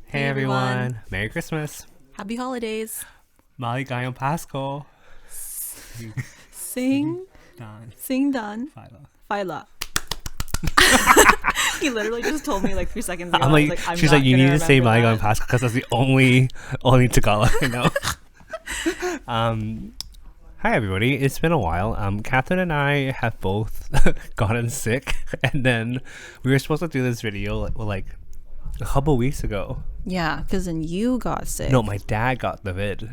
Hey everyone. Merry Christmas. Happy holidays. Maligayang Pasko. Sing done. Phyla. He literally just told me like 3 seconds ago. She's like, you need to say Maligayang Pasko because that's the only Tagalog I know. Hi everybody. It's been a while. Catherine and I have both gotten sick, and then we were supposed to do this video like a couple weeks ago. Yeah, because then you got sick. No, my dad got the vid.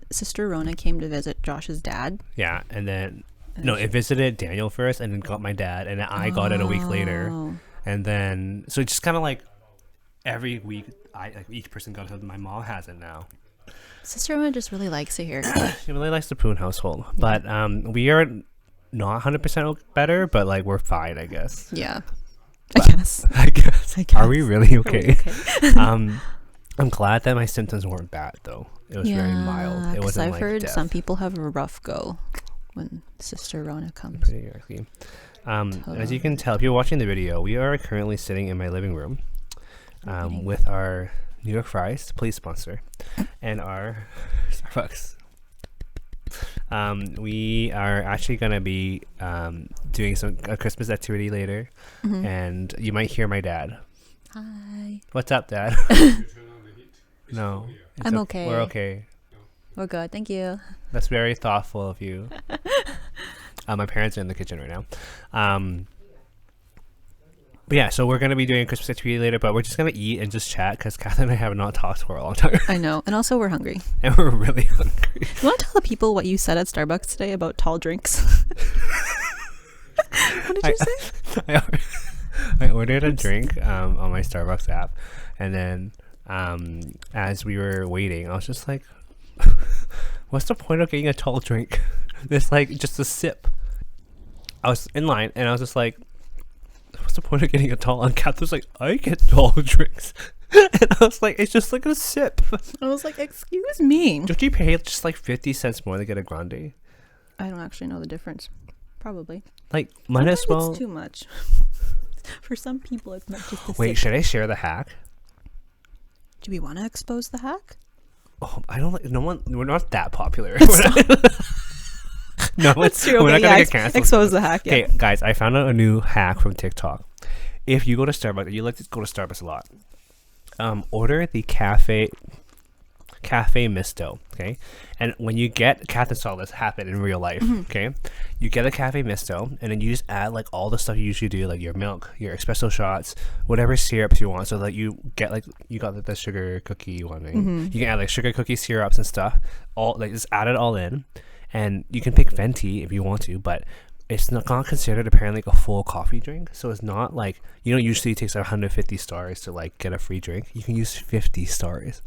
Sister Rona came to visit Josh's dad. Yeah, and then it visited Daniel first, and then got my dad, and then I got it a week later, and then so it's just kind of like every week, each person got it. My mom has it now. Sister Rona just really likes it here. She really likes the Poon household, but we are not 100% better, but like we're fine, I guess. Yeah. I guess. Are we really okay? Okay? I'm glad that my symptoms weren't bad though. It was very mild. It wasn't I've heard death. some people have a rough go when Sister Rona comes. Pretty early. As you can tell, if you're watching the video, we are currently sitting in my living room with our New York fries, please sponsor, and our Starbucks. We are actually going to be doing a Christmas activity later, and you might hear my dad. Hi. What's up, Dad? No. I'm okay. We're okay. We're good. Thank you. That's very thoughtful of you. My parents are in the kitchen right now. But yeah, so we're going to be doing a Christmas activity later, but we're just going to eat and just chat because Catherine and I have not talked for a long time. I know. And also we're hungry. And we're really hungry. You want to tell the people what you said at Starbucks today about tall drinks? What did you say? I ordered a drink on my Starbucks app, and then as we were waiting, I was just like, what's the point of getting a tall drink? It's like just a sip. I was in line, and I was just like, what's the point of getting a tall? And Kath was like, I get tall drinks. And I was like, it's just like a sip. I was like, excuse me. Don't you pay just like 50 cents more to get a grande? I don't actually know the difference. Probably. Like, might as well. It's too much. For some people, it's not just a Wait, sip. should I share the hack? Do we want to expose the hack? Oh, I don't like. No one. We're not that popular. No, That's true. We're Okay, not gonna get canceled. Expose the hack. Yeah. Okay, guys, I found out a new hack from TikTok. If you go to Starbucks, you like to go to Starbucks a lot. Order the cafe misto, okay? And when you get, Catherine saw this happen in real life, okay? You get a cafe misto, and then you just add like all the stuff you usually do, like your milk, your espresso shots, whatever syrups you want. So that you get like, you got like the sugar cookie one, right? You can add like sugar cookie syrups and stuff. All like just add it all in, and you can pick venti if you want to, but it's not considered apparently like a full coffee drink. So it's not like, usually it takes 150 stars to like get a free drink. You can use 50 stars.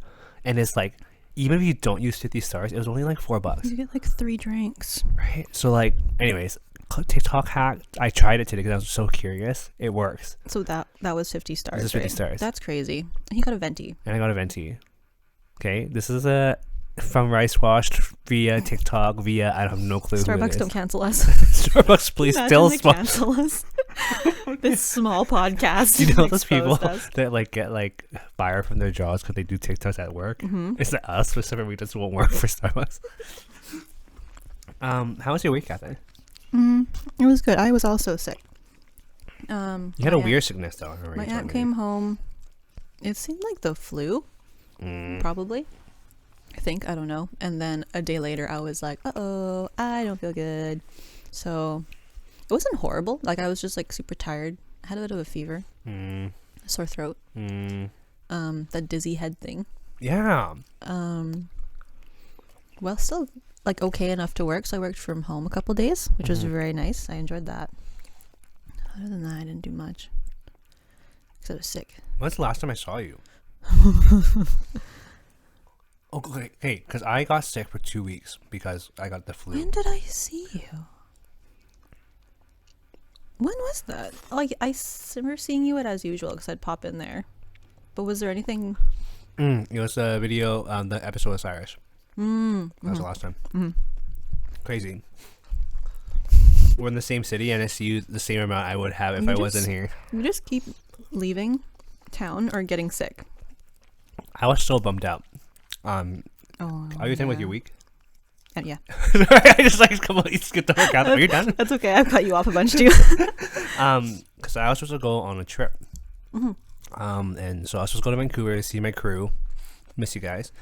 And it's like, even if you don't use 50 stars, it was only like $4. You get like 3 drinks. Right? So like, anyways, TikTok hack. I tried it today because I was so curious. It works. So that was 50 stars. This is 50 right? stars. That's crazy. And you got a venti. And I got a venti. Okay, this is from RiceWashed via TikTok via, I have no clue. Starbucks, don't cancel us. Starbucks, please. Still cancel us. This small podcast. You know those people us. that like get like fired from their jobs because they do TikToks at work? It's not us for some reason. Won't work for Starbucks. How was your week, Catherine? It was good. I was also sick. You had a weird sickness though. My aunt came home. It seemed like the flu, probably. I think, I don't know. And then a day later, I was like, uh-oh, I don't feel good. So it wasn't horrible. Like, I was just like super tired. I had a bit of a fever, a sore throat, that dizzy head thing. Yeah. Well, still like okay enough to work. So I worked from home a couple days, which was very nice. I enjoyed that. Other than that, I didn't do much because I was sick. When's the last time I saw you? Okay, hey, because I got sick for 2 weeks because I got the flu. When did I see you? When was that? Like, I remember seeing you at As Usual because I'd pop in there. But was there anything? It was a video, the episode of Cyrus. That was the last time. Crazy. We're in the same city, and I see you the same amount I would have if I wasn't here. You just keep leaving town or getting sick. I was so bummed out. Oh, Are you done with your week? Yeah. I just like completely skipped the whole Catherine. Are you done? That's okay. I've cut you off a bunch too. Because I was supposed to go on a trip. And so I was supposed to go to Vancouver to see my crew, miss you guys,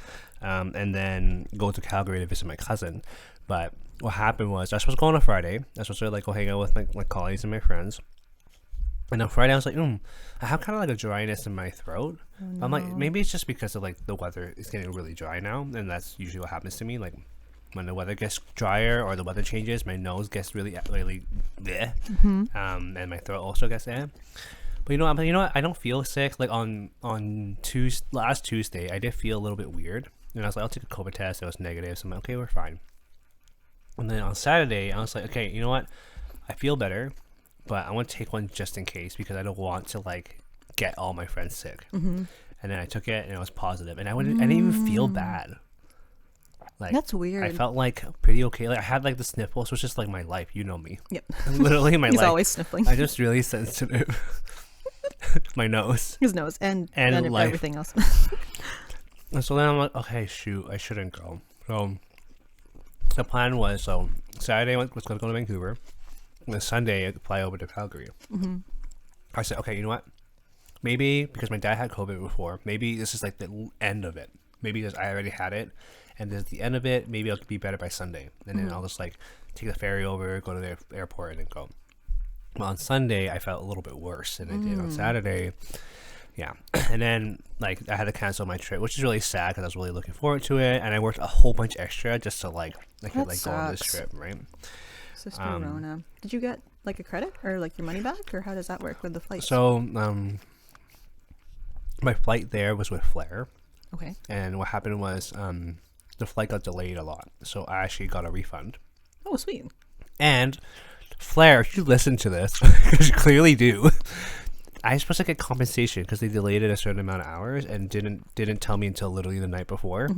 and then go to Calgary to visit my cousin. But what happened was I was supposed to go on a Friday. I was supposed to like go hang out with my colleagues and my friends. And on Friday I was like, I have kind of like a dryness in my throat. Oh, I'm like, maybe it's just because of like the weather is getting really dry now, and that's usually what happens to me. Like when the weather gets drier or the weather changes, my nose gets really bleh. And my throat also gets there. But you know what? I don't feel sick. Like on last Tuesday, I did feel a little bit weird, and I was like, I'll take a COVID test. It was negative, so I'm like, okay, we're fine. And then on Saturday, I was like, okay, you know what? I feel better, but I want to take one just in case because I don't want to like get all my friends sick. And then I took it, and it was positive, and I didn't even feel bad. Like, that's weird. I felt like pretty okay. Like I had like the sniffles, which is just like my life. You know me. Yep. Literally my He's life. always sniffling. I'm just really sensitive. My nose. His nose and life. everything else. And so then I'm like, okay, shoot, I shouldn't go. So the plan was, Saturday I was going to go to Vancouver. And then Sunday I'd fly over to Calgary. I said, okay, you know what? Maybe because my dad had COVID before, maybe this is like the end of it. Maybe because I already had it, and this is the end of it. Maybe I'll be better by Sunday, and then I'll just like take the ferry over, go to the airport, and then go. Well, on Sunday I felt a little bit worse than I did on Saturday. Yeah, and then like I had to cancel my trip, which is really sad because I was really looking forward to it, and I worked a whole bunch extra just to like I could like go on this trip, right? Sister Rona, did you get like a credit or like your money back, or how does that work with the flights? So my flight there was with Flair. Okay. And what happened was the flight got delayed a lot, so I actually got a refund. Oh, sweet. And Flair, if you listen to this, because you clearly do, I was supposed to get compensation because they delayed it a certain amount of hours and didn't tell me until literally the night before.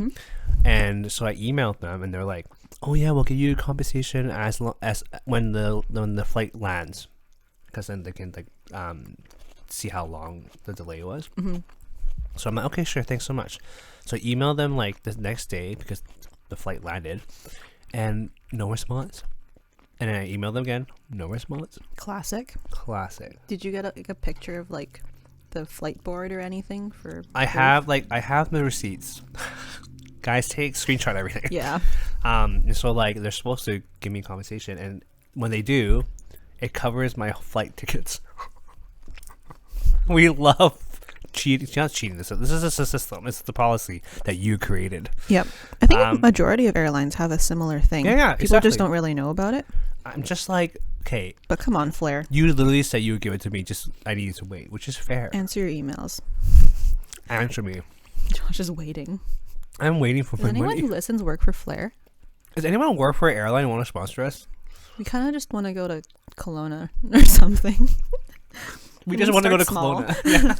And so I emailed them, and they're like, "Oh yeah, we'll give you compensation as when the flight lands, because then they can like see how long the delay was." So I'm like, okay, sure, thanks so much. So I emailed them like the next day because the flight landed, and no response. And then I emailed them again, no response. Classic. Did you get a picture of like the flight board or anything for? I have the receipts. Guys, take screenshot everything. Yeah. And so like they're supposed to give me compensation, and when they do, it covers my flight tickets. We love cheating. It's not cheating. This is a system. It's the policy that you created. Yep. I think a majority of airlines have a similar thing. Yeah, People exactly. just don't really know about it. I'm just like, okay. But come on, Flair. You literally said you would give it to me. Just I needed to wait, which is fair. Answer your emails. Answer me. Josh is waiting. I'm waiting for my money. Does anyone who listens work for Flair? Does anyone work for an airline and want to sponsor us? We kind of just want to go to Kelowna or something. We just want to go to Kelowna. Yeah.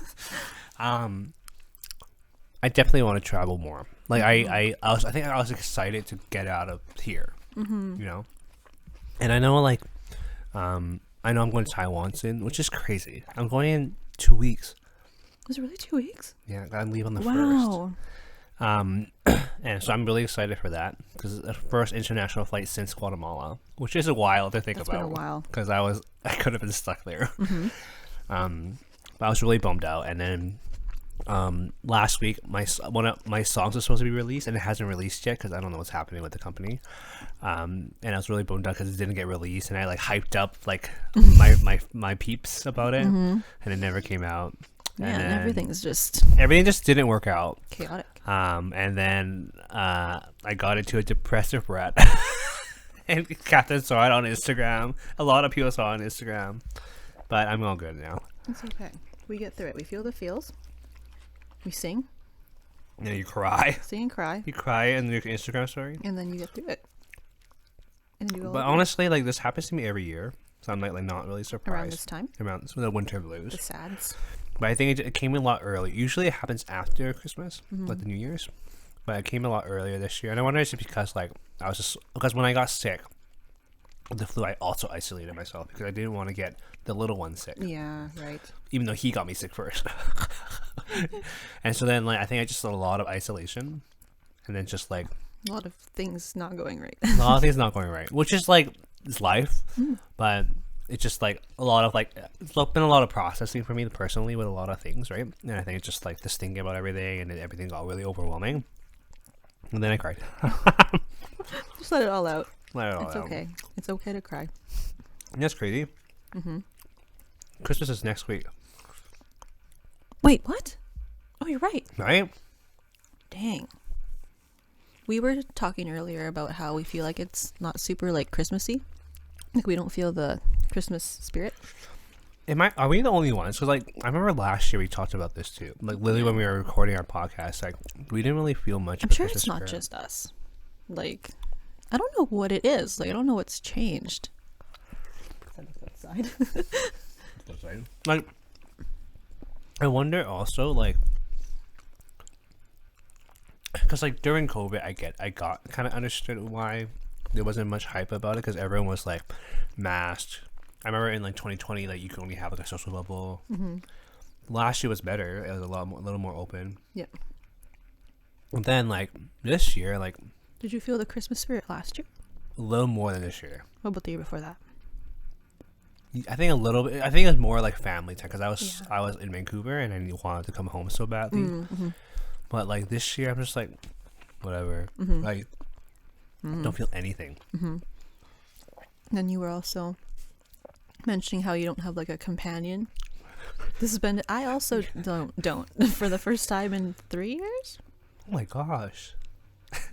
I definitely want to travel more. Like I think I was excited to get out of here. You know, and I know like, I know I'm going to Taiwan soon, which is crazy. I'm going in 2 weeks. Was it really 2 weeks? Yeah, I leave on the 1st. And so I'm really excited for that because it's the first international flight since Guatemala, which is a while to think about. It's been a while because I could have been stuck there. But I was really bummed out, and then last week one of my songs was supposed to be released, and it hasn't released yet because I don't know what's happening with the company. And I was really bummed out because it didn't get released, and I like hyped up like my peeps about it, and it never came out. Man, and everything just didn't work out. Chaotic. And then I got into a depressive rut. And Catherine saw it on Instagram. A lot of people saw it on Instagram. But I'm all good now. It's okay. We get through it. We feel the feels. We sing. And then you cry. Sing and cry. You cry in your Instagram story. And then you get through it. And you but honestly, like this happens to me every year. So I'm like not really surprised. Around this time? Around the winter blues. The sads. But I think it came a lot early. Usually it happens after Christmas, like the New Year's. But it came a lot earlier this year. And I wonder if it's because like because when I got sick, the flu, I also isolated myself because I didn't want to get the little one sick. Yeah, right. Even though he got me sick first. And so then, like, I think I just did a lot of isolation, and then just like A lot of things not going right. a lot of things not going right, which is like it's life, but it's just like a lot of like it's been a lot of processing for me personally with a lot of things, right? And I think it's just like this thinking about everything, and then everything got really overwhelming, and then I cried. Just let it all out. Let it all It's out. okay. It's okay to cry. And that's crazy. Christmas is next week, Wait, what? Oh, you're right. right? Dang. We were talking earlier about how we feel like it's not super like Christmassy. Like we don't feel the Christmas spirit. Are we the only ones? Because like I remember last year we talked about this too. Like literally when we were recording our podcast, like we didn't really feel much. I'm of the sure Christmas it's not spirit. just us. Like, I don't know what it is. Like, I don't know what's changed. Outside. Like, I wonder also like, because like during COVID, I got kind of understood why there wasn't much hype about it because everyone was like masked. I remember in like 2020, like you could only have like a social bubble. Last year was better; it was a little more open. Yeah. And then like this year, like Did you feel the Christmas spirit last year? a little more than this year. What about the year before that? I think a little bit. I think it was more like family time because I was in Vancouver and I wanted to come home so badly. But like this year, I'm just like, whatever. Like, don't feel anything. Then you were also mentioning how you don't have like a companion. This has been. I also don't for the first time in 3 years. Oh my gosh.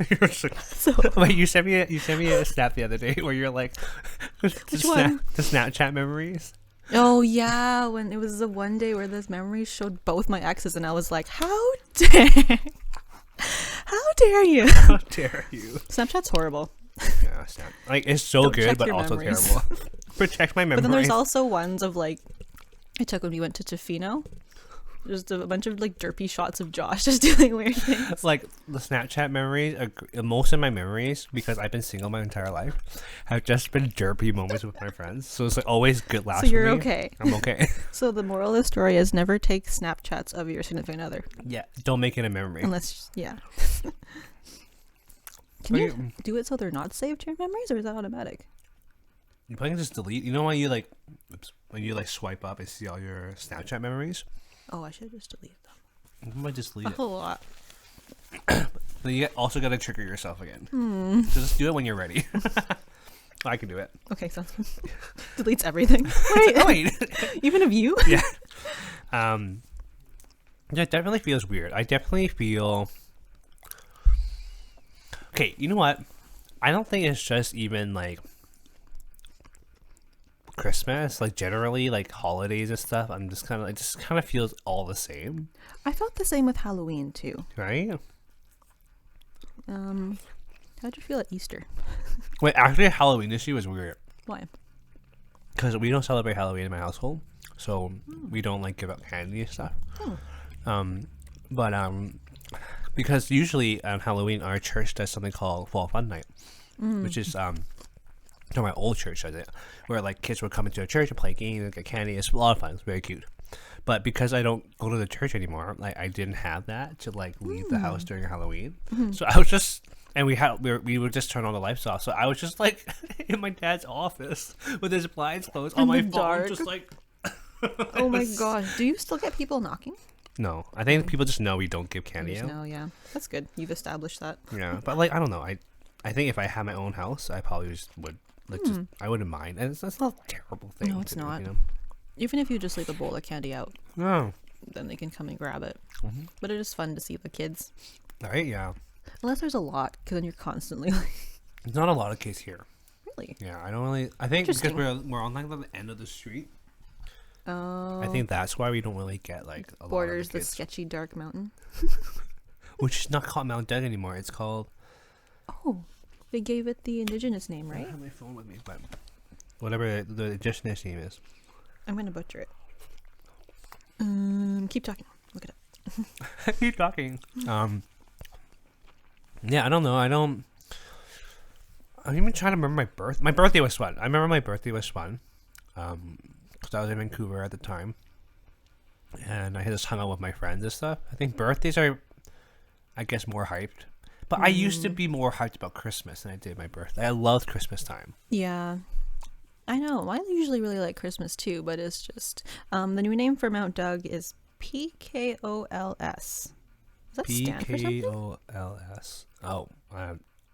You're So wait, you sent me a snap the other day where you're like, Which one? The Snapchat memories. oh yeah, when it was the one day where this memory showed both my exes, and I was like, how dare you? How dare you? Snapchat's horrible. Yeah, Snap. Like it's so Don't good, check but your also memories. terrible. Protect my memories. But then there's also ones of like I took when we went to Tofino. Just a bunch of like derpy shots of Josh just doing weird things. like the Snapchat memories, most of my memories, because I've been single my entire life, have just been derpy moments with my friends. So it's like always good laughs. So you're for me. okay. I'm okay. So the moral of the story is never take Snapchats of your significant other. Yeah, don't make it a memory. Unless, yeah. Can But you do it so they're not saved to your memories, or is that automatic? You probably just delete. You know when you like, when you like swipe up and see all your Snapchat memories. Oh, I should just delete them. You might just delete it. A lot. But you also got to trigger yourself again. So just do it when you're ready. I can do it. Okay, sounds good. Deletes everything. Wait, Oh, wait. even of you? Yeah. Yeah, it definitely feels weird. I definitely feel. Okay, you know what? I don't think it's just even like Christmas, like generally like holidays and stuff. I'm just kind of, it just kind of feels all the same, I felt the same with Halloween too. right? How'd you feel at Easter? Wait, actually, Halloween this year was weird Why? because we don't celebrate Halloween in my household, so we don't like give out candy and stuff. But because usually on Halloween our church does something called Fall Fun Night, which is so my old church does it, where like kids would come into a church and play games and get candy. It's a lot of fun. It's very cute. But because I don't go to the church anymore, like I didn't have that to like leave the house during Halloween. So I was just, and we would just turn all the lights off. So I was just like in my dad's office with his blinds closed on In my the phone, dark. just like. Oh my gosh. Do you still get people knocking? No, I think people just know we don't give candy out. No, yeah. That's good. You've established that. Yeah, but like I don't know. I think if I had my own house, I probably just would like just I wouldn't mind, and it's not a terrible thing. No, it's to do, not. You know? Even if you just leave a bowl of candy out, No. then they can come and grab it. But it is fun to see the kids. Right? Yeah. Unless there's a lot, because then you're constantly like, There's not a lot of kids here. really? Yeah, I don't really. I think because Interesting. we're on like the end of the street. Oh. I think that's why we don't really get like a Borders lot the of the kids. sketchy dark mountain. Which is not called Mount Dead anymore. It's called. Oh, they gave it the indigenous name, I right? don't have my phone with me, but whatever the indigenous name is. I'm gonna butcher it. Keep talking. Look it up. Keep talking. Yeah, I don't know. I'm even trying to remember my birth. My birthday was fun. I remember my birthday was fun. Because I was in Vancouver at the time. And I just hung out with my friends and stuff. I think birthdays are, I guess, more hyped. But I used to be more hyped about Christmas than I did my birthday. I loved Christmas time. Yeah. I know. I usually really like Christmas too, but it's just the new name for Mount Doug is PKOLS. Does that stand for something? PKOLS. Oh,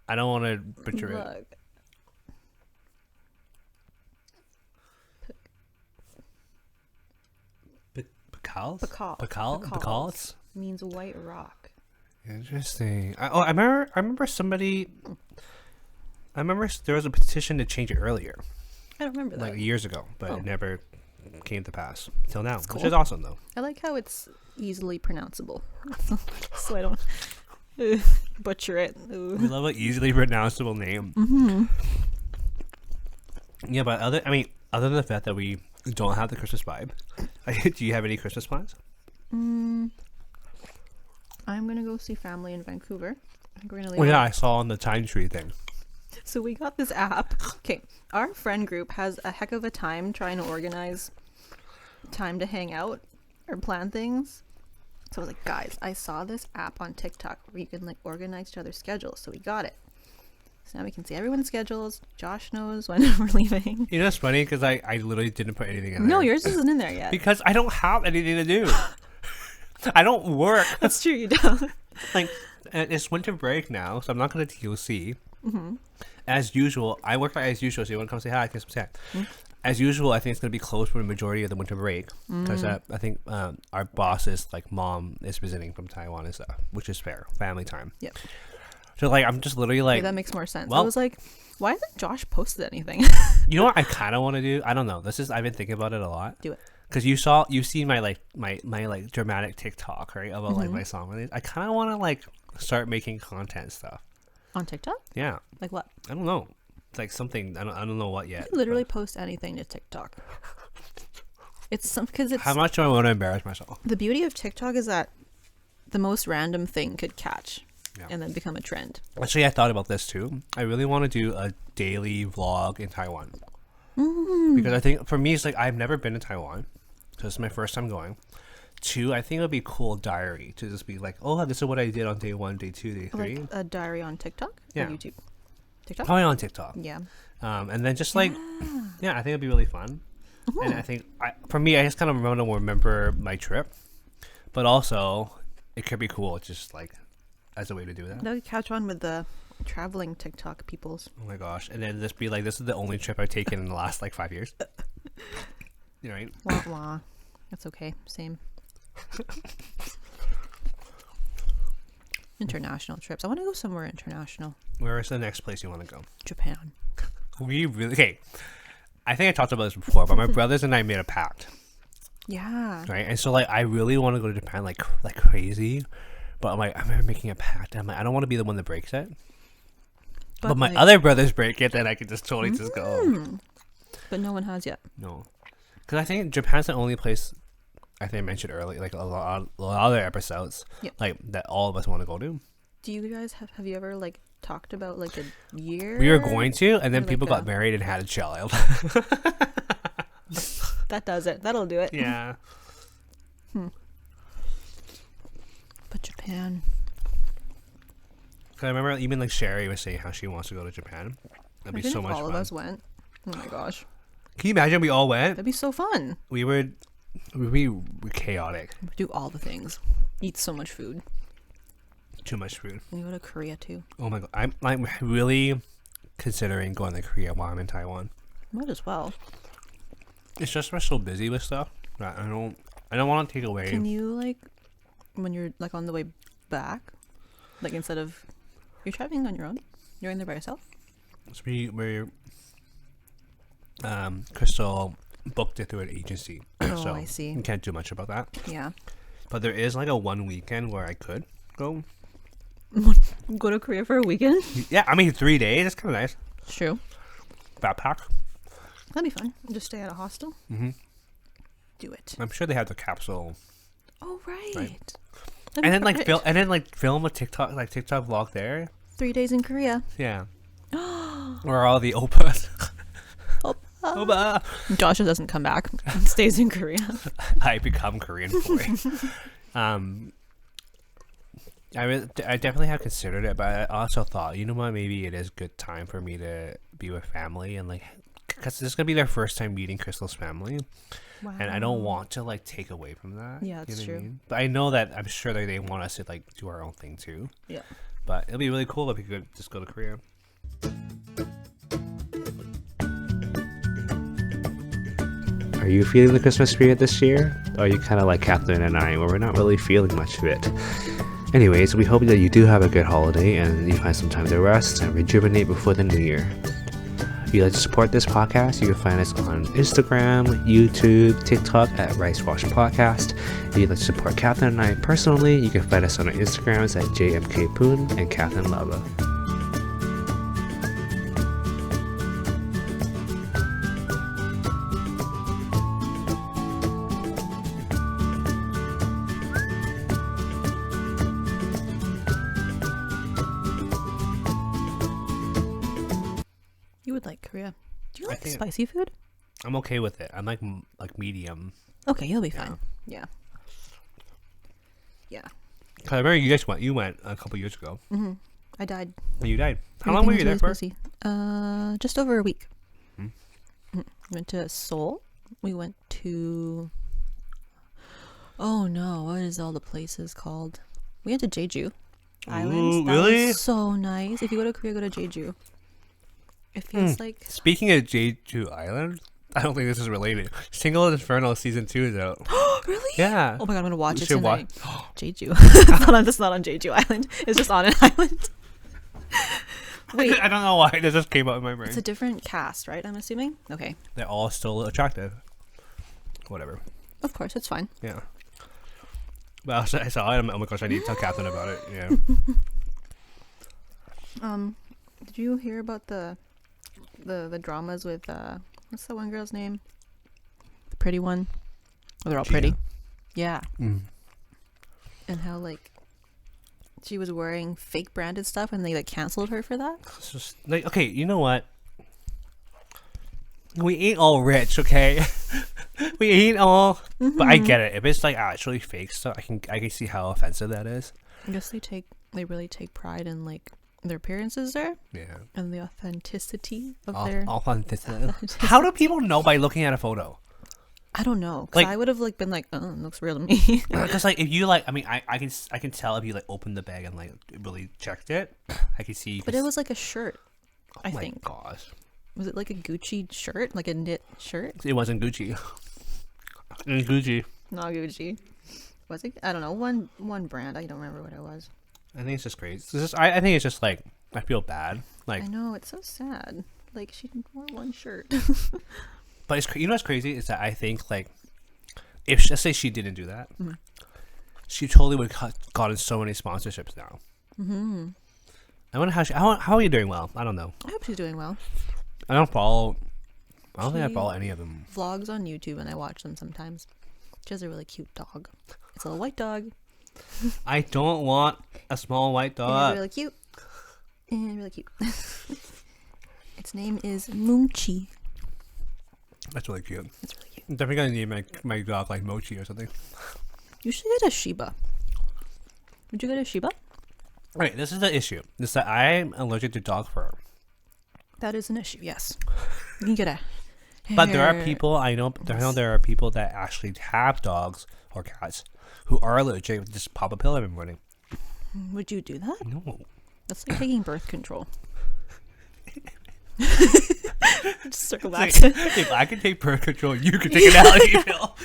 I don't want to butcher it. Look. Pecals? Pecals. Pecals? Means white rock. Interesting. I remember somebody. I remember there was a petition to change it earlier. I don't remember that. Like years ago, but it never came to pass till now, Cool. which is awesome though. I like how it's easily pronounceable, so I don't butcher it. Ooh. We love an easily pronounceable name. Mm-hmm. Yeah, but other than the fact that we don't have the Christmas vibe, do you have any Christmas plans? I'm gonna go see family in Vancouver. I think we're gonna leave. Well, yeah, I saw on the Time Tree thing. So we got this app. Okay, our friend group has a heck of a time trying to organize time to hang out or plan things. So I was like, guys, I saw this app on TikTok where you can like organize each other's schedules. So we got it. So now we can see everyone's schedules. Josh knows when we're leaving. You know, it's funny because I literally didn't put anything in there. No, yours isn't in there yet. Because I don't have anything to do. I don't work. That's true, you don't. Like, it's winter break now, so I'm not going to TLC. Mm-hmm. As usual, I work as usual, so you want to come say hi, I can say hi. As usual, I think it's going to be closed for the majority of the winter break because I think our boss's like mom is visiting from Taiwan and stuff, which is fair, family time. Yep. So like, I'm just literally like, Okay, that makes more sense. well- I was like, why hasn't Josh posted anything? you know what I kind of want to do? I don't know. I've been thinking about it a lot. Do it. Because you've seen my like my like dramatic TikTok, right, about like my song release. I kind of want to like start making content stuff. On TikTok? Yeah, Like what? I don't know. It's like something I don't know what yet. You literally post anything to TikTok. It's some because it's How much do I want to embarrass myself? the beauty of TikTok is that the most random thing could catch Yeah. and then become a trend. Actually, I thought about this too. I really want to do a daily vlog in Taiwan because I think for me it's like I've never been to Taiwan, so it's my first time going. Two, I think it would be a cool diary to just be like, oh, this is what I did on day 1, day 2, day 3. Like a diary on TikTok Yeah. or YouTube. TikTok? Probably on TikTok. Yeah. And then just like, yeah, I think it'd be really fun. And I think for me, I just kind of want to remember my trip, but also it could be cool just like as a way to do that. That would catch on with the traveling TikTok peoples. Oh my gosh. And then just be like, this is the only trip I've taken in the last like 5 years. You know, right? Wah wah. That's okay. Same. International trips. I want to go somewhere international. Where is the next place you want to go? Japan. We really, okay. I think I talked about this before, but my brothers and I made a pact, Yeah. right? And so like, I really want to go to Japan like crazy, but I'm like, I'm making a pact. I'm like, I don't want to be the one that breaks it. But my like- other brothers break it, then I can just totally just go. But no one has yet. No, because I think Japan's the only place I think I mentioned earlier, like a lot of other episodes, Yep. like that all of us want to go to. Do you guys have you ever like talked about like a year? We were going to, and then Or, people like, got married and had a child. That does it. That'll do it. Yeah. But Japan. Cause I remember even like Sherry was saying how she wants to go to Japan. That'd be Imagine so if much all fun. of us went. Oh my gosh. Can you imagine we all went? That'd be so fun. We would be chaotic. Do all the things. Eat so much food. Too much food. And you go to Korea too. Oh my god. I'm like really considering going to Korea while I'm in Taiwan. Might as well. It's just we're so busy with stuff that I don't want to take away. Can you like when you're like on the way back, like instead of you're traveling on your own, you're in there by yourself? So we're Crystal booked it through an agency. Oh, so I see. You can't do much about that. Yeah. But there is like a one weekend where I could go. Go to Korea for a weekend? Yeah, I mean 3 days. That's kind of nice. It's true. Backpack. That'd be fun. Just stay at a hostel. Mm-hmm. Do it. I'm sure they have the capsule. Oh right. Right. That'd And be then like perfect. film a TikTok vlog there. 3 days in Korea. Yeah. Or all the oppas. Oppa. Oppa. Josh doesn't come back. Stays in Korea. I become Korean boy. I definitely have considered it, but I also thought, you know what, maybe it is good time for me to be with family and like, because this is gonna be their first time meeting Crystal's family, Wow. and I don't want to like take away from that. Yeah, that's you know what I true. mean? But I know that I'm sure that they want us to like do our own thing too. Yeah. But it'll be really cool if we could just go to Korea. Are you feeling the Christmas spirit this year? Or are you kind of like Catherine and I, where we're not really feeling much of it? Anyways, we hope that you do have a good holiday and you find some time to rest and rejuvenate before the new year. If you'd like to support this podcast, you can find us on Instagram, YouTube, TikTok at RiceWashed Podcast. If you'd like to support Catherine and I personally, you can find us on our Instagrams at JMKPoon and Catherine Lava. You would like Korea. Do you I like think- spicy food? I'm okay with it. I'm like medium. Okay, you'll be fine. Yeah. Yeah. 'Cause I remember you went a couple years ago. I died. And you died. How long were you there for? Just over a week. Hmm. Went to Seoul. We went to. Oh no! What is all the places called? We went to Jeju Islands. Ooh, That really? was so nice. If you go to Korea, go to Jeju. It feels like. Speaking of Jeju Island, I don't think this is related. Single Inferno season 2 is out. Really? Yeah. Oh my god! I'm gonna watch We it should tonight. Jeju. It's not on Jeju Island. It's just on an island. Wait. I don't know why this just came up in my brain. It's a different cast, right? I'm assuming. Okay. They're all still attractive. Whatever. Of course, it's fine. Yeah. But I saw it. Oh my gosh, I need to tell Catherine about it. Yeah. Did you hear about the dramas with what's the one girl's name? The pretty one. Oh, they're all pretty. Gia. Yeah. Mm. And how like she was wearing fake branded stuff and they like canceled her for that. It's just like, okay, you know what? We ain't all rich, okay? We ain't all. But I get it. If it's like actually fake stuff, I can see how offensive that is. I guess they really take pride in like their appearances there Yeah. and the authenticity of their. Authenticity. How do people know by looking at a photo? I don't know. 'Cause Like- I would have like been like, oh, it looks real to me. Because like if you like, I mean, I can tell if you like opened the bag and like really checked it. I can see. But it was like a shirt. I my think. gosh, Was it like a Gucci shirt, like a knit shirt? it wasn't Gucci. It was Gucci. Not Gucci. Was it? I don't know. One brand. I don't remember what it was. I think it's just crazy. It's just, I think it's just like I feel bad. Like, I know, it's so sad. Like she wore one shirt. but it's you know what's crazy is that I think like if let's say she didn't do that, she totally would have gotten so many sponsorships now. Mm-hmm. I wonder how are you doing? Well, I don't know. I hope she's doing well. I don't think I She- follow any of them. Vlogs on YouTube and I watch them sometimes. She has a really cute dog. It's a little white dog. I don't want a small white And it's dog. really cute. And really cute. Its name is Moonchi. That's really cute. It's really cute. I'm definitely gonna name my dog like Mochi or something. You should get a Shiba. Would you get a Shiba? Right, this is the issue. It's that I'm allergic to dog fur. That is an issue, yes. You can get a But there are hair- people I know there are people that actually have dogs or cats who are allergic. Just pop a pill every morning. Would you do that? No. That's like taking birth control. Just circle back It's like, to if I can take birth control, you can take an allergy pill.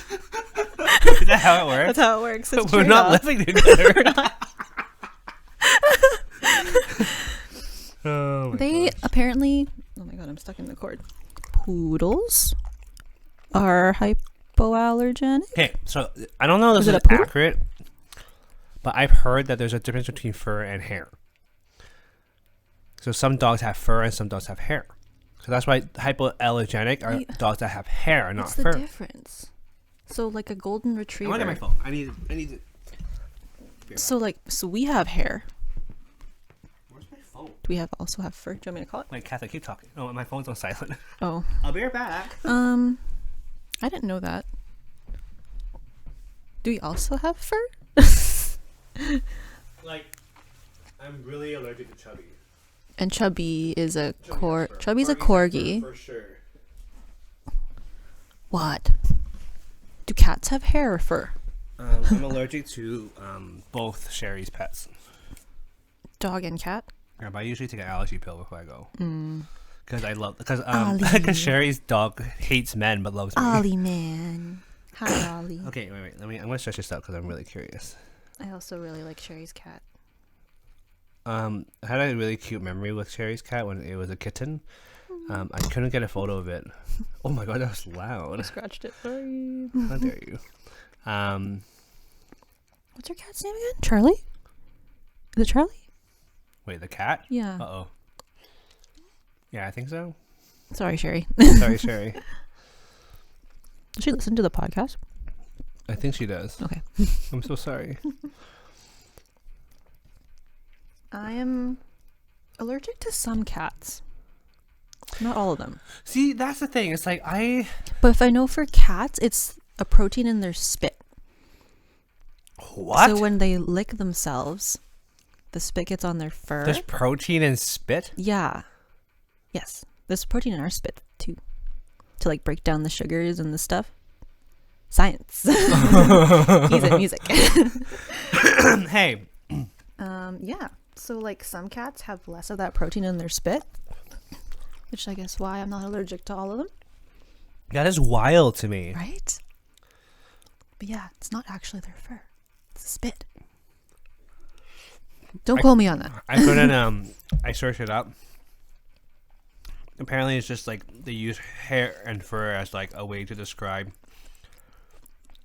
Is that how it works? that's how it works. It's We're not trade-off. living together. Oh my They gosh. apparently. Oh my god, I'm stuck in the cord. Poodles are hypoallergenic. Okay, so I don't know if Is this it is a poodle? accurate, but I've heard that there's a difference between fur and hair. So some dogs have fur and some dogs have hair. So that's why hypoallergenic are Wait. dogs that have hair and not What's the fur. difference? So like a golden I retriever. want to get my phone. I need it. So we have hair. Where's my phone? Do we also have fur? Do you want me to call it? Wait, Catherine, keep talking. Oh, my phone's on silent. Oh. I'll be right back. I didn't know that. Do we also have fur? Like, I'm really allergic to Chubby. And Chubby is a Chubby's a corgi. For sure. What? Do cats have hair or fur? I'm allergic to both Sherry's pets. Dog and cat? Yeah, but I usually take an allergy pill before I go. Because Ollie. Sherry's dog hates men but loves me. Ollie, man. Hi, Ollie. Okay, wait. I'm gonna stretch this out because I'm really curious. I also really like Sherry's cat. I had a really cute memory with Sherry's cat when it was a kitten. I couldn't get a photo of it. Oh my god, that was loud. I scratched it. Sorry. How dare you? What's your cat's name again? Charlie? Is it Charlie? Wait, the cat? Yeah. Uh-oh. Yeah, I think so. Sorry, Sherry. Sorry, Sherry. Does she listen to the podcast? I think she does. Okay. I'm so sorry. I am allergic to some cats. Not all of them. See, that's the thing. It's like But if I know for cats, it's a protein in their spit. What? So when they lick themselves, the spit gets on their fur. There's protein in spit? Yeah. Yes. There's protein in our spit too. To like break down the sugars and the stuff. Science. Music. Hey. Yeah. So like some cats have less of that protein in their spit. Which I guess why I'm not allergic to all of them. That is wild to me. Right? But yeah, it's not actually their fur. It's spit. Don't quote me on that. I couldn't, I searched it up. Apparently it's just like they use hair and fur as like a way to describe,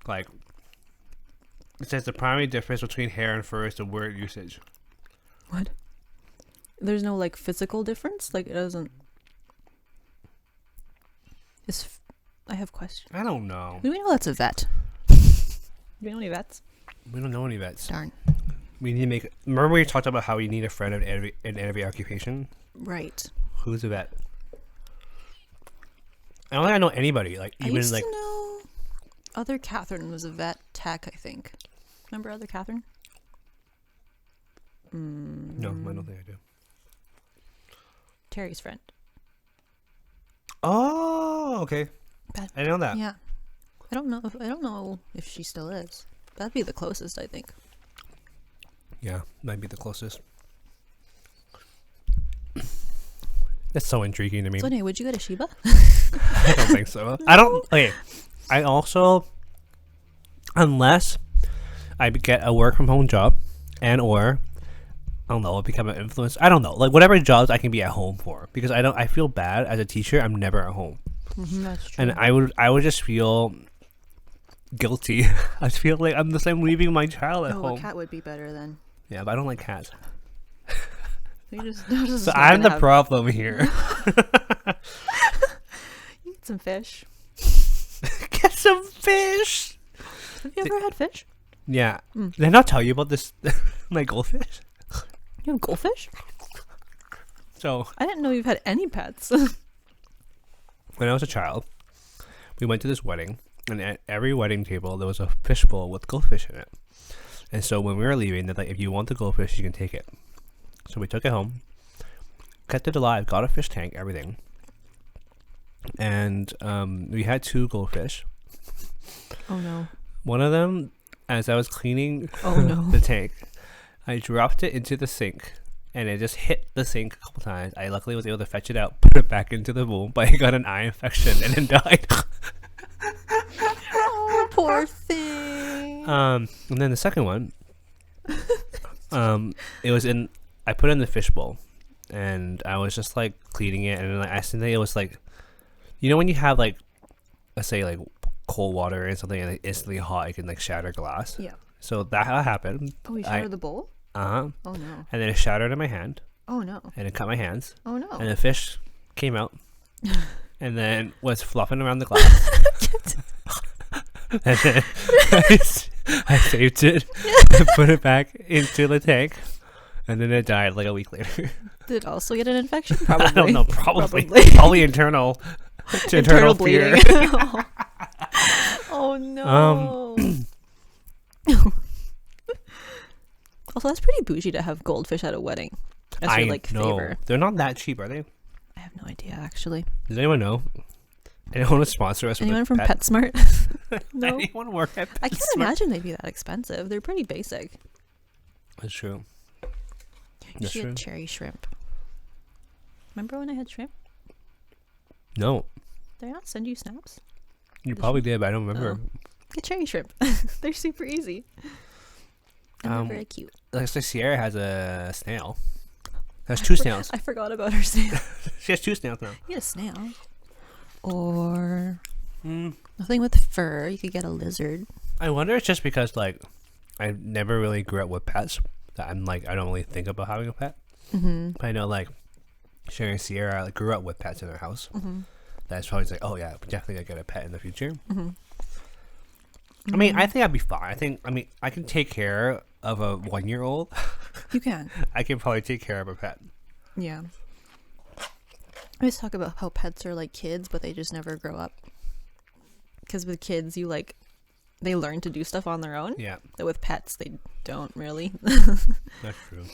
like, it says the primary difference between hair and fur is the word usage. What? There's no like physical difference? Like it doesn't... I have questions. I don't know. Do we know that's a vet? Do we know any vets? We don't know any vets. Darn. We need to make. Remember we talked about how we need a friend in every occupation. Right. Who's a vet? I don't think I know anybody. Like I even used like. to know Other Catherine was a vet tech, I think. Remember Other Catherine? No, I don't think I do. Terry's friend. Oh, okay. Bad. I know that. Yeah. I don't know if she still is. That'd be the closest, I think. Yeah, might be the closest. That's so intriguing to me. So anyway, would you go to Sheba? I don't think so. I don't. Okay. I also, unless I get a work from home job, and or I don't know, become an influencer. I don't know, like whatever jobs I can be at home for, because I feel bad as a teacher. I'm never at home, That's true. and I would just feel guilty. I feel like I'm leaving my child at home. A cat would be better then. Yeah, but I don't like cats. So I'm the problem here. You need some fish. Get some fish. Have you ever had fish? Yeah. Did I not tell you about this? My goldfish. You have goldfish? So I didn't know you've had any pets. when I was a child, we went to this wedding, and at every wedding table there was a fishbowl with goldfish in it. And so when we were leaving, they're like, if you want the goldfish, you can take it. So we took it home, kept it alive, got a fish tank, everything. And we had 2 goldfish. Oh no. One of them, as I was cleaning the tank, I dropped it into the sink, and it just hit the sink a couple times. I luckily was able to fetch it out, put it back into the bowl, but it got an eye infection and then died. Oh, poor thing. And then the second one, it was in. I put it in the fish bowl, and I was just like cleaning it, and then I accidentally it was like, you know when you have like, let's say like cold water and something, and it's instantly hot, it can like shatter glass. Yeah. So that happened. Oh, you shattered the bowl? Oh no. And then it shattered in my hand. Oh no. And it cut my hands. Oh no. And the fish came out, and then was fluffing around the glass. And then I saved it and put it back into the tank. And then it died like a week later. Did it also get an infection? Probably. I don't know. Probably internal. Internal fear. bleeding. Oh no. Also, that's pretty bougie to have goldfish at a wedding. That's your like favor. They're not that cheap, are they? I have no idea actually. Does anyone know? Anyone want to sponsor us? Anyone from PetSmart? No. Anyone work at PetSmart? I can't imagine they'd be that expensive. They're pretty basic. That's true. You should get cherry shrimp. Remember when I had shrimp? No. Did I not send you snaps? You probably did, but I don't remember. Get cherry shrimp. They're super easy. And they're very cute. Like Sierra has a snail. Has two snails. I forgot about her snail. She has two snails now. You get a snail. Or nothing with fur. You could get a lizard. I wonder it's just because like I never really grew up with pets that I'm like I don't really think about having a pet. Mm-hmm. But I know like Sherry and Sierra like, grew up with pets in their house. Mm-hmm. That's probably like, oh yeah, definitely gonna get a pet in the future. Mm-hmm. I mean, I think I'd be fine. I can take care of a 1-year-old. You can. I can probably take care of a pet. Yeah. I always talk about how pets are like kids, but they just never grow up. Because with kids, they learn to do stuff on their own. Yeah. But with pets, they don't really. That's true.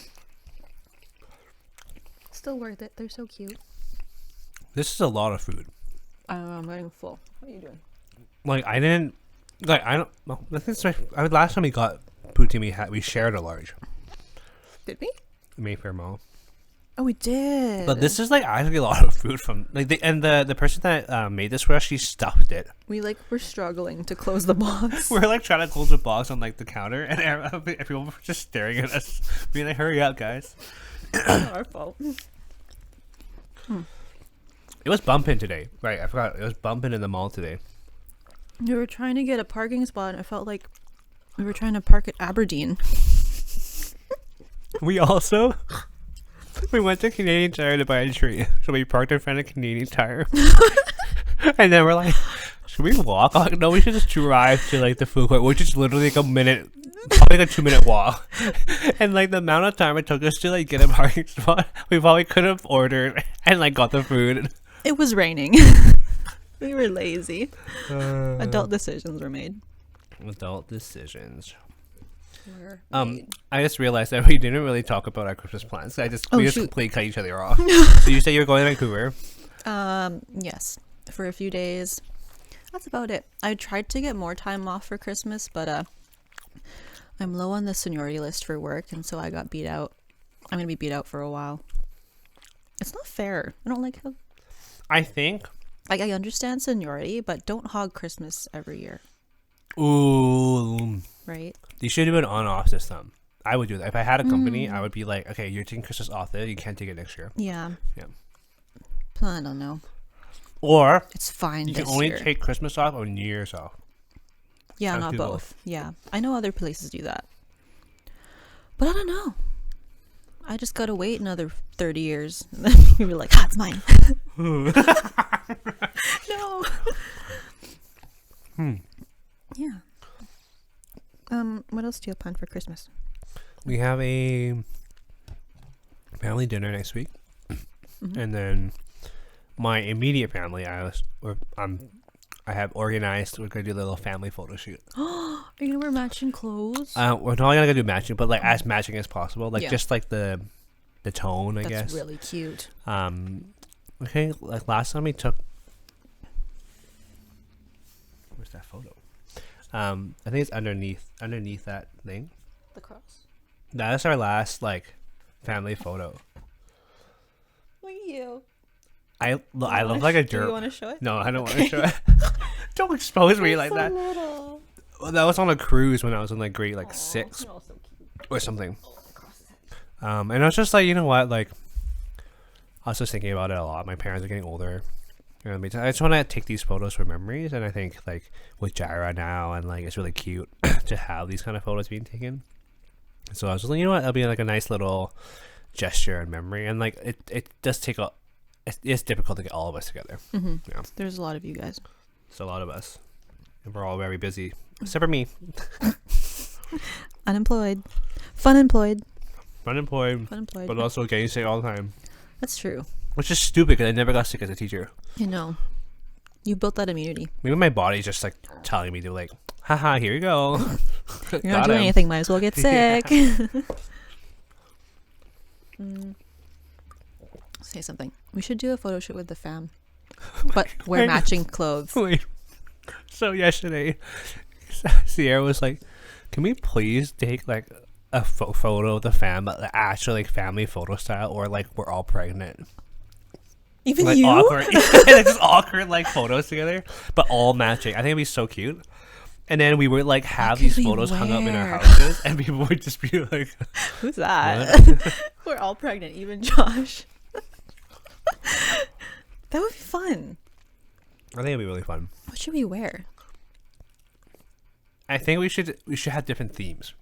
Still worth it. They're so cute. This is a lot of food. I'm getting full. What are you doing? Like I didn't. Like I don't. Well, last time we got poutine, we shared a large. Did we? Mayfair Mall. Oh, we did. But this is like actually a lot of food from like the person that made this for us. She stuffed it. We were struggling to close the box. We're like trying to close the box on like the counter, and everyone were just staring at us, being like, "Hurry up, guys!" It's not our fault. It was bumping today, right? I forgot. It was bumping in the mall today. We were trying to get a parking spot, and it felt like we were trying to park at Aberdeen. We went to Canadian Tire to buy a tree, so we parked in front of Canadian Tire, and then we're like, "Should we walk?" I'm like, no, we should just drive to like the food court, which is literally like a minute, probably like a 2-minute walk. And like the amount of time it took us to like get a parking spot, we probably could have ordered and like got the food. It was raining. We were lazy. Adult decisions were made. Adult decisions. Made. I just realized that we didn't really talk about our Christmas plans. We just completely cut each other off. So you said you were going to Vancouver. Yes, for a few days. That's about it. I tried to get more time off for Christmas, but I'm low on the seniority list for work, and so I got beat out. I'm gonna be beat out for a while. It's not fair. I don't like how. I think. Like I understand seniority, but don't hog Christmas every year. Ooh. Right. You should do an on-off system. I would do that. If I had a company, I would be like, okay, you're taking Christmas off there. You can't take it next year. Yeah. Yeah. I don't know. Or it's fine. You can only take Christmas off or New Year's off. Yeah, not both. Yeah. I know other places do that. But I don't know. I just gotta wait another 30 years. And then we were like, it's mine. No. Yeah. What else do you have planned for Christmas? We have a family dinner next week. Mm-hmm. And then my immediate family, I have organized. We're gonna do a little family photo shoot. Are you gonna wear matching clothes? We're not gonna do matching, but like as matching as possible. Like just like the tone, I guess. That's really cute. Okay. Like last time we took. Where's that photo? I think it's underneath that thing. The cross. That's our last like family photo. Look at you. I look like a jerk. Do you want to show it? No, I don't want to show it. Don't expose me like that. Little. Well, that was on a cruise when I was in like grade 6 or something. And I was just like, you know what? Like, I was just thinking about it a lot. My parents are getting older. You know what I mean? I just want to take these photos for memories, and I think like with Jaira now, and like it's really cute to have these kind of photos being taken. So I was just like, you know what? It'll be like a nice little gesture and memory, and like it does take a. It's difficult to get all of us together. Mm-hmm. Yeah. There's a lot of you guys. It's a lot of us, and we're all very busy, except for me. Unemployed, fun employed. Unemployed, Unemployed. but also getting sick all the time. That's true. Which is stupid because I never got sick as a teacher. You know, you built that immunity. Maybe my body's just like telling me to like, haha, here you go. You're not doing anything. Might as well get sick. Say something. We should do a photo shoot with the fam, but wear matching clothes. Wait. So yesterday, Sierra was like, "Can we please take like a photo of the fam, but the actual like family photo style, or like we're all pregnant?" Even Like you? awkward, like just awkward like photos together, but all matching. I think it'd be so cute. And then we would like have these photos hung up in our houses, and people would just be like, "Who's that?" We're all pregnant, even Josh. That would be fun. I think it'd be really fun. What should we wear? I think we should have different themes.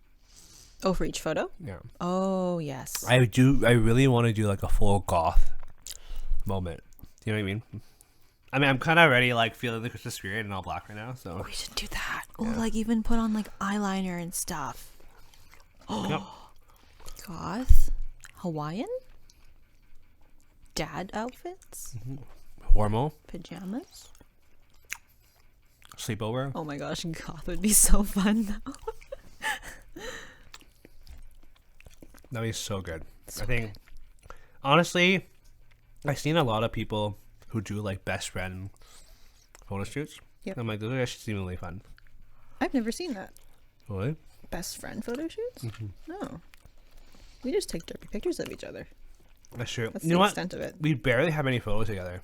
Oh, for each photo? Yeah. Oh, yes. I really want to do like a full goth moment. You know what I mean? I mean, I'm kind of already like feeling the Christmas spirit in all black right now. So We should do that. Oh, Yeah. like even put on like eyeliner and stuff. Oh, Yep. goth, Hawaiian, dad outfits, Hormone pajamas. sleepover. Oh my gosh, goth would be so fun though. That'd be so good. So I think, honestly, I've seen a lot of people who do like best friend photo shoots. Yep. I'm like, those are actually seemingly fun. I've never seen that. Really? Best friend photo shoots? No. We just take derpy pictures of each other. That's true. That's You the know what? extent of it. We barely have any photos together.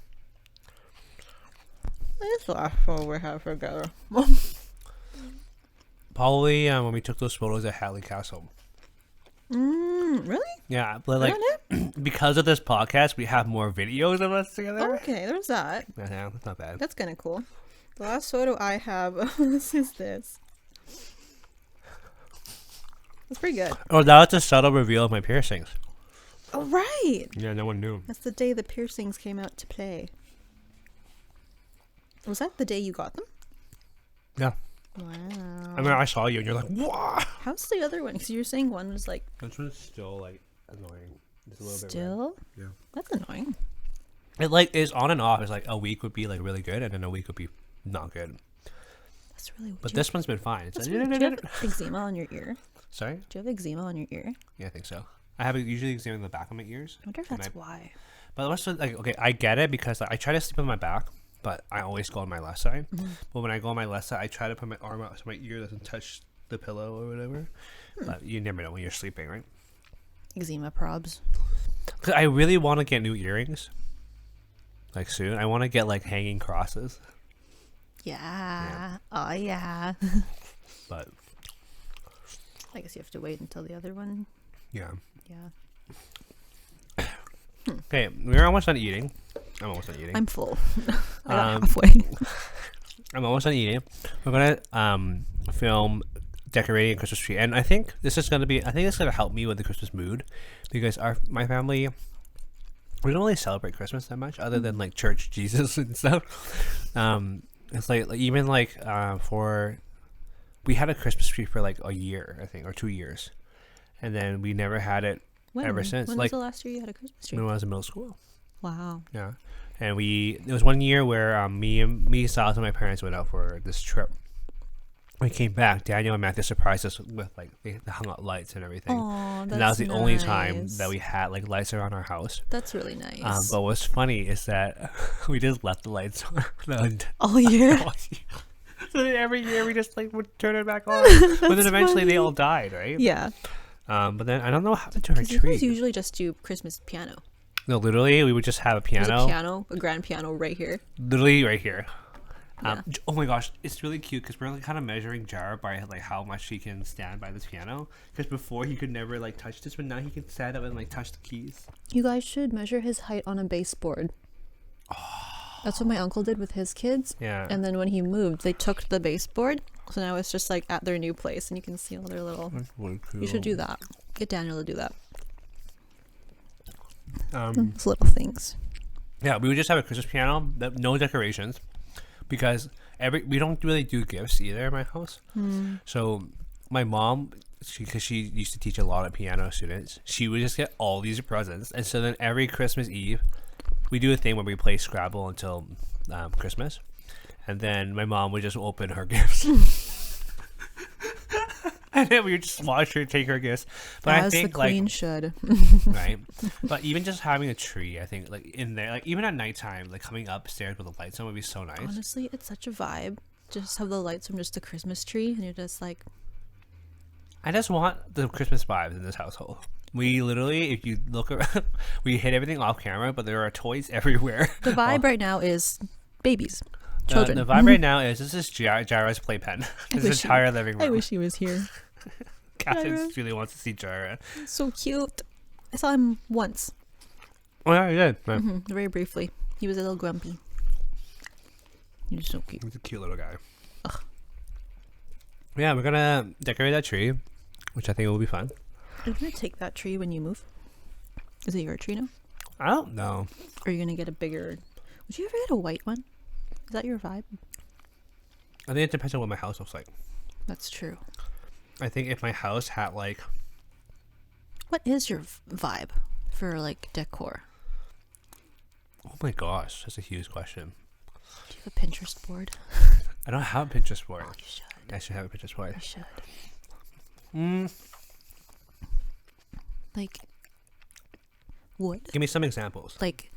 This is the last photo we have together. Probably when we took those photos at Hadley Castle. Really? Yeah, but like Is because of this podcast, we have more videos of us together. Okay, there's that. Yeah, that's not bad. That's kind of cool. The last photo I have is this. That's pretty good. Oh, that was a subtle reveal of my piercings. Oh, right. Yeah, no one knew. That's the day the piercings came out to play. Was that the day you got them? Yeah. Wow. I mean, I saw you and you're like, "Wow." How's the other one? Because you were saying one was like This one's still like annoying. It's a little bit still. red. Yeah. That's annoying. It like is on and off. It's like a week would be like really good, and then a week would be not good. That's really weird. But this one's been fine. It's That's like, weird. Do you have eczema on your ear? Sorry? Do you have eczema on your ear? Yeah, I think so. I have it usually examined the back of my ears. I wonder if And that's why. But also, like, okay, I get it because like, I try to sleep on my back, but I always go on my left side. But when I go on my left side, I try to put my arm out so my ear doesn't touch the pillow or whatever. But you never know when you're sleeping, right? Eczema probs. 'Cause I really want to get new earrings. Like soon, I want to get like hanging crosses. Yeah. Oh yeah. But I guess you have to wait until the other one. yeah. Yeah. Okay, we're almost done eating. I'm almost done eating. I'm full. I got Um, halfway. I'm almost done eating. We're gonna film decorating a Christmas tree, and I think this is gonna help me with the Christmas mood because my family, we don't really celebrate Christmas that much other than like church Jesus and stuff. It's like even like for we had a Christmas tree for like a year, I think, or 2 years, and then we never had it ever since. When Like was the last year you had a Christmas tree? when I was in middle school. Wow. Yeah, and there was one year where me, Silas, and my parents went out for this trip. We came back. Daniel and Matthew surprised us with like they hung out lights and everything. Oh, And that was the only time that we had like lights around our house. That's really nice. But what's funny is that we just left the lights on. All year. So then every year we just like would turn it back on. But then eventually they all died, right? Yeah. But then I don't know what happened to our You tree. guys usually just do Christmas piano. No, literally we would just have a There's piano. a grand piano right here. Literally right here. Yeah. Oh my gosh, it's really cute because we're like kind of measuring Jar by like how much he can stand by this piano. Because before he could never like touch this, but now he can stand up and like touch the keys. You guys should measure his height on a baseboard. That's what my uncle did with his kids. Yeah. And then when he moved, they took the baseboard. So now it's just like at their new place and you can see all their little... That's really cool. You should do that. Get Daniel to do that. Um, It's little things. yeah, we would just have a Christmas piano, no decorations, because we don't really do gifts either in my house. So my mom because she used to teach a lot of piano students, she would just get all these presents. And so then every Christmas Eve, we do a thing where we play Scrabble until Christmas. And then my mom would just open her gifts. And then we would just watch her take her gifts. But As I think the queen like should. right. But even just having a tree, I think like in there, like even at nighttime, like coming upstairs with the lights on would be so nice. Honestly, it's such a vibe. Just have the lights from just a Christmas tree, and you're just like, I just want the Christmas vibes in this household. We literally, if you look around, we hit everything off camera, but there are toys everywhere. the vibe right now is babies, children. The vibe right now is this is Jira's playpen. This wish entire living room. I wish he was here. Catherine Jira. really wants to see Jira. So cute. I saw him once, Oh yeah, you did. Yeah. very briefly. He was a little grumpy. He was so cute. He's a cute little guy. Ugh. Yeah, we're gonna decorate that tree, which I think will be fun. Are you gonna take that tree when you move? Is it your tree now? I don't know. Or are you gonna get a bigger? Would you ever get a white one? Is that your vibe? I think it depends on what my house looks like. That's true. I think if my house had like, What is your vibe for like decor? oh my gosh, that's a huge question. Do you have a Pinterest board? I don't have a Pinterest board. Oh, you should. I should have a Pinterest board. You should. Like wood? Give me some examples. Like,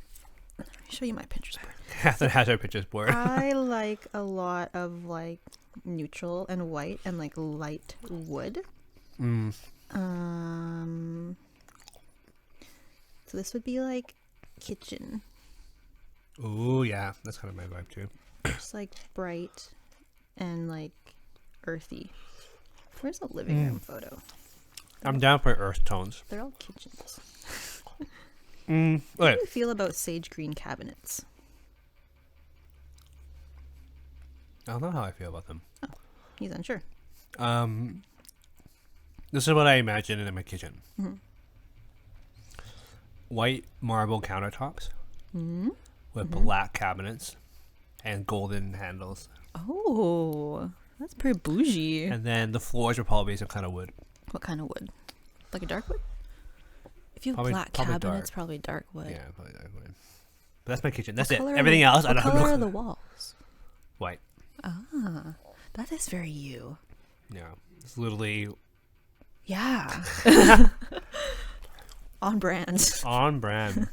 let me show you my Pinterest board. Catherine has her Pinterest board. I like a lot of like neutral and white and like light wood. So this would be like kitchen, Ooh, yeah, that's kind of my vibe too. just like bright and like earthy. Where's the living room photo? I'm down for earth tones. They're all kitchens. How Okay. do you feel about sage green cabinets? I don't know how I feel about them. He's unsure. This is what I imagine in my kitchen. White marble countertops with black cabinets and golden handles. Oh, that's pretty bougie. And then the floors are probably some kind of wood. What kind of wood? Like a dark wood? If you have Probably- black probably cabinets, dark. probably dark wood. Yeah, probably dark wood. But that's my kitchen. That's What it. color are Everything the- else, I what don't color know. are the walls? White. Ah, that is very you. Yeah. It's literally Yeah. On brand. on brand.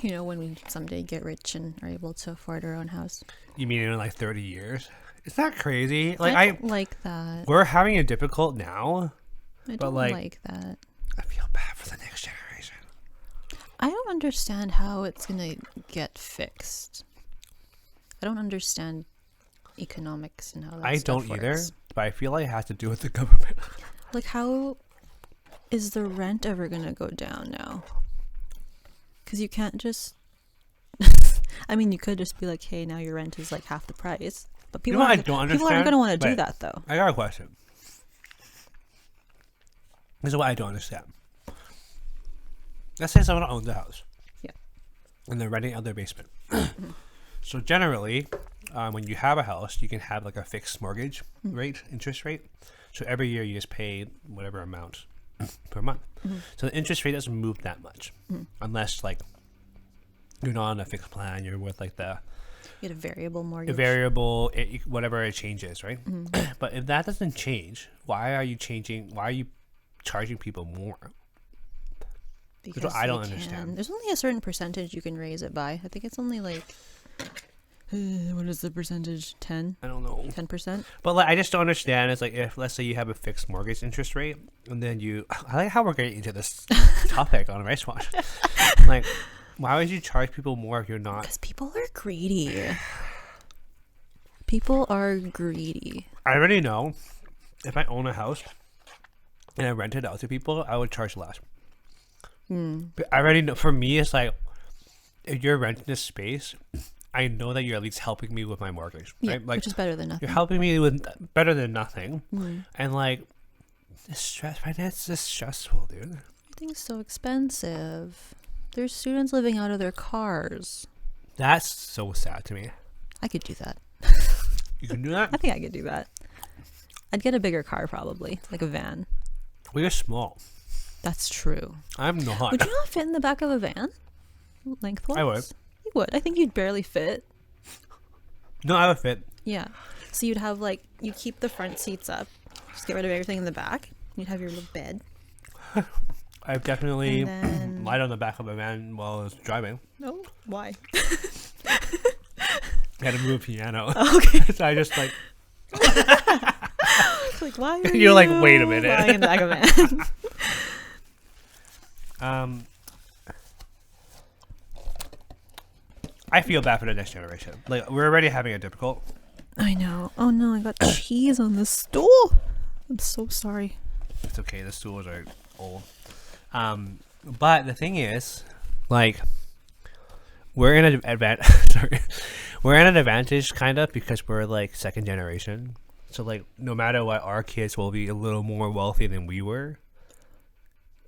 You know, when we someday get rich and are able to afford our own house. You mean in like 30 years? Is that crazy? I Like don't like that. we're having it difficult now. I but, don't like- like that. I feel bad for the next generation. I don't understand how it's gonna get fixed. I don't understand economics and how that I stuff don't either, works. but I feel like it has to do with the government. Like, how is the rent ever gonna go down now? Because you can't just. I mean, you could just be like, "Hey, now your rent is like half the price." But people know what I aren't, don't people aren't understand? gonna want to do Wait. that though. I got a question. This is what I don't understand. Let's say someone owns a house. Yeah. And they're renting out their basement. So generally, when you have a house, you can have like a fixed mortgage rate, interest rate. So every year you just pay whatever amount per month. So the interest rate doesn't move that much, unless like you're not on a fixed plan. You're with like the You get a variable mortgage. variable, whatever it changes, right? But if that doesn't change, why are you changing? Why are you charging people more? because I don't they understand. can. There's only a certain percentage you can raise it by. I think it's only like. What is the percentage? 10? I don't know. 10%? But like, I just don't understand. It's like if let's say you have a fixed mortgage interest rate, and then you, I like how we're getting into this topic on RiceWashed. Like, why would you charge people more if you're not? Because people are greedy. People are greedy. I already know if I own a house and I rent it out to people, I would charge less. But I already know. For me, it's like if you're renting this space, I know that you're at least helping me with my mortgage, Yeah, right? Like which is better than nothing. you're helping me with better than nothing, and like finance is stressful, dude. Everything's so expensive. There's students living out of their cars. That's so sad to me. I could do that. You can do that. I think I could do that. I'd get a bigger car probably, like a van. We are small. That's true. I'm not. Would you not fit in the back of a van? Lengthwise? I would. You would. I think you'd barely fit. No, I would fit. Yeah. So you'd have like, you keep the front seats up. Just get rid of everything in the back. You'd have your little bed. I've definitely And then- lied on the back of a van while I was driving. No? Why? I had to move a piano. Okay. So I just like, Like, why are You're like, you wait a minute. lying in the back of a van? I feel bad for the next generation. Like, we're already having it difficult. I know. Oh no, I got cheese on the stool. I'm so sorry. It's okay. The stools are old. But the thing is, like, we're in an sorry, we're in an advantage kind of because we're like second generation. So like, no matter what, our kids will be a little more wealthy than we were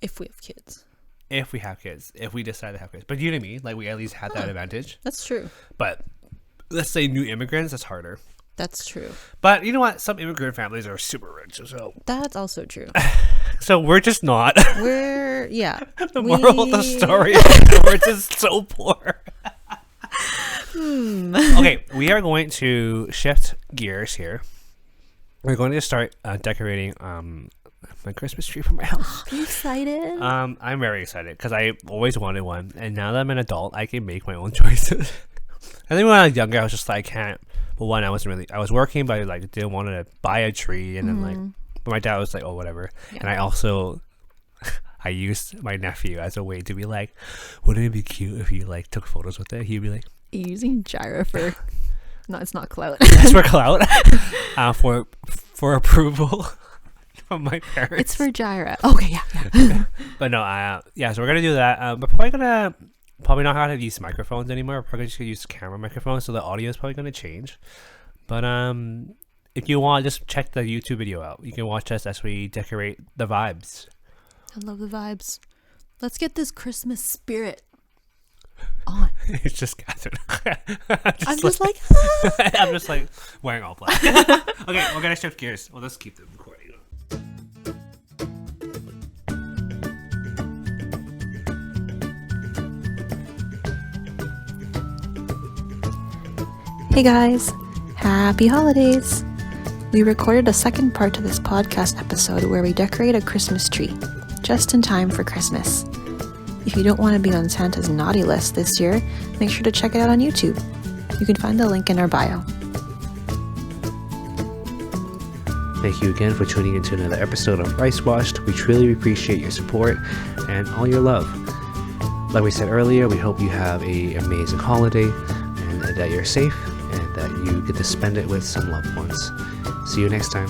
If we have kids. if we have kids. If we decide to have kids, but you know what I mean? Like, we at least had that advantage. That's true. But let's say new immigrants, that's harder. That's true. But you know what? Some immigrant families are super rich, That's also true. so we're just not. We're, yeah. The moral of the story is we're just so poor. Okay, we are going to shift gears here. We're going to start decorating my Christmas tree for my house. Are you excited? I'm very excited because I always wanted one, and now that I'm an adult, I can make my own choices. I think when I was younger, I was just like, I can't. Well, one, I was working, but I like didn't want to buy a tree, and then like, but my dad was like, oh, whatever. Yeah. And I also, I used my nephew as a way to be like, wouldn't it be cute if you like took photos with it? He'd be like, Are you using Gyra for? No, it's not clout. that's for clout, for approval from my parents. It's for Gyra. Okay, yeah. But no, yeah. So we're gonna do that. We're probably not how to use microphones anymore. We're probably just gonna use camera microphones, so the audio is probably gonna change. But if you want, just check the YouTube video out. You can watch us as we decorate the vibes. I love the vibes. Let's get this Christmas spirit on. It's just Catherine. I'm just like I'm just like wearing all black. Okay, we're gonna shift gears. Well, let's keep the recording on. Hey guys, happy holidays! We recorded a second part to this podcast episode where we decorate a Christmas tree, just in time for Christmas. If you don't want to be on Santa's naughty list this year, make sure to check it out on YouTube. You can find the link in our bio. Thank you again for tuning into another episode of RiceWashed. We truly appreciate your support and all your love. Like we said earlier, we hope you have an amazing holiday and that you're safe and that you get to spend it with some loved ones. See you next time.